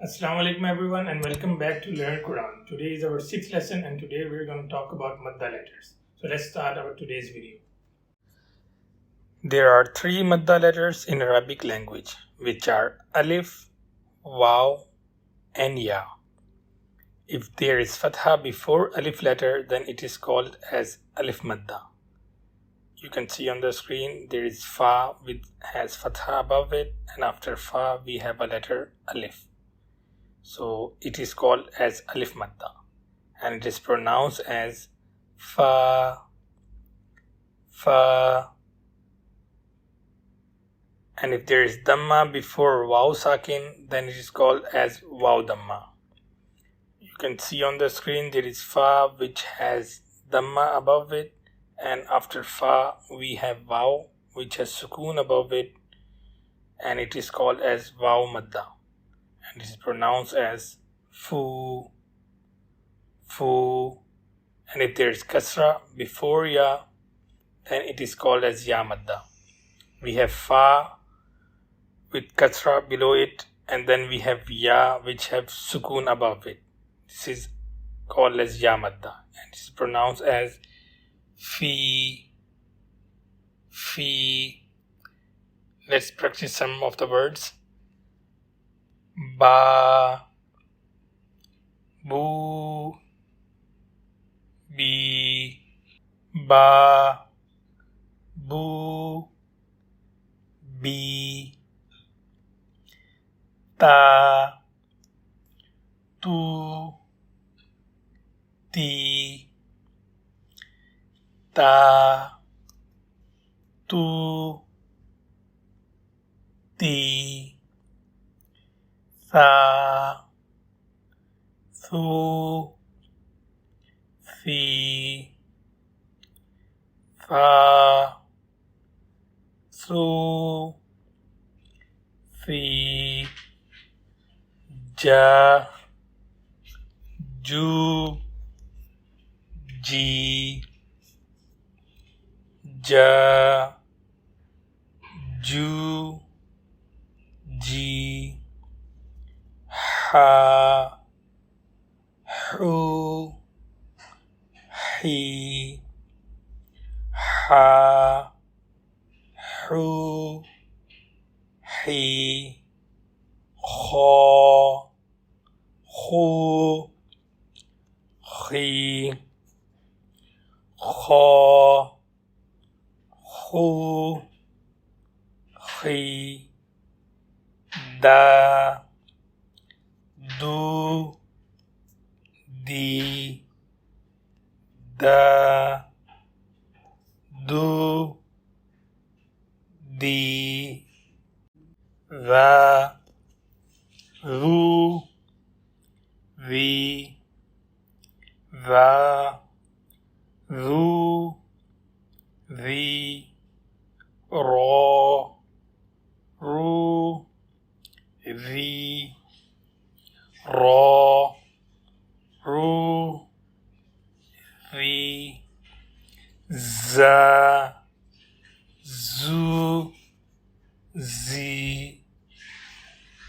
Assalamu alaikum everyone and welcome back to Learn Quran. Today is our sixth lesson and today we're going to talk about Madda letters. So let's start our today's video. There are three Madda letters in Arabic language which are Alif, Waw and Ya. If there is Fatha before Alif letter then it is called as Alif Madda. You can see on the screen there is Fa which has Fatha above it and after Fa we have a letter Alif. So it is called as Alif Madda and it is pronounced as Fa, Fa. And if there is Dhamma before Waw Sakin, then it is called as Waw Dhamma. You can see on the screen there is Fa which has Dhamma above it, and after Fa we have Waw which has Sukoon above it, and it is called as Waw Madda. And it is pronounced as Fu, Fu. And if there is Kasra before Ya, then it is called as Ya Madda. We have Fa with Kasra below it, and then we have Ya which have Sukoon above it. This is called as Ya Madda, and it is pronounced as Fi, Fi. Let's practice some of the words. Ba, Bu, Bi, Ba, Bu, Bi, Ta, Tu, Ti, Ta, Tu, Ti, Tha, Thu, Thi, Fa, Thu, Thi, Ja, Ju, Ji, Ja, Ju, Ji, Ha, Hu, Hi, Ha, Hu, Hi, Kha, Hu, Khi, Kha, Hu, Khi, Da, Du, Di, Da, Du, Di, Va, Vu, Vi, Va, Vu, Vi, Ra, Ru, Vi, Ra, Ru, Vi, Za, Zu, Zi,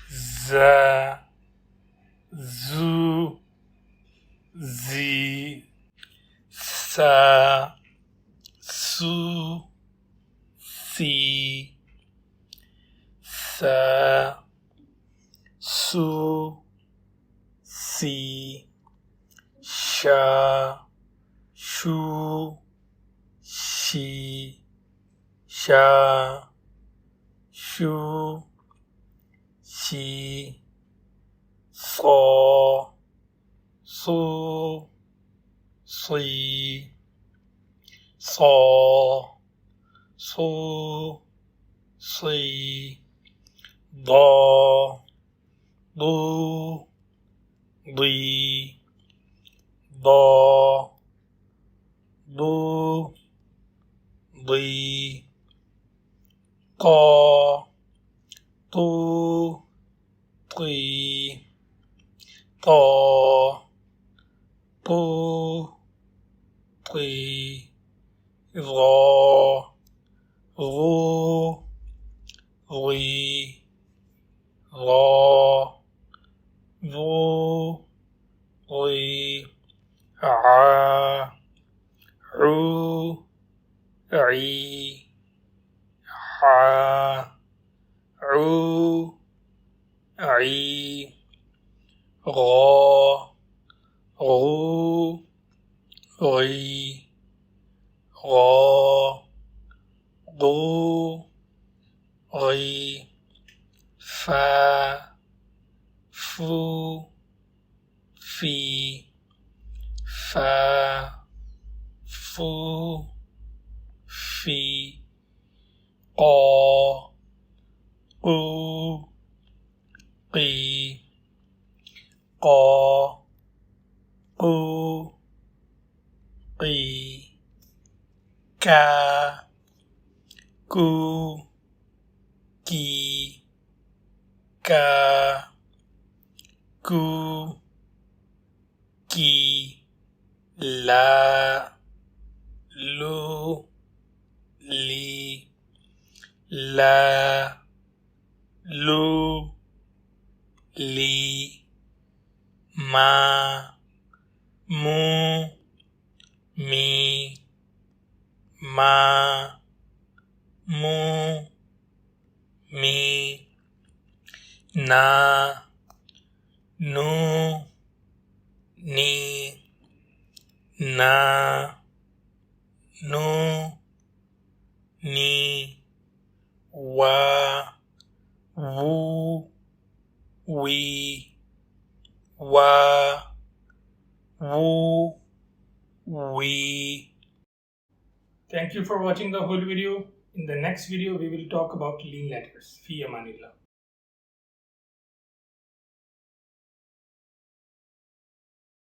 Za, Zu, Zi, Sa, Su, Si, Sa, Su, Si, Sha, Shu, Shi, Sha, Shu, Shi, Sa, Su, Si, Sa, Su, Si, Da, Du, Di, Da, Du, Di, Ta, Tu, Ti, Ta, Tu, Ti, Ra, Ru, Ri, Ra, عي غا غو غي غا غو غي فا فو في فا فو في قا قو قي قا قو قي كا كو كي كا كو كي لا لو لي لا لو لي ما مو مي ما مو مي نا نو ني نا نو ني وا وو we wa woo we. Thank you for watching the whole video. In the next video we will talk about lean letters. Fi amanillah.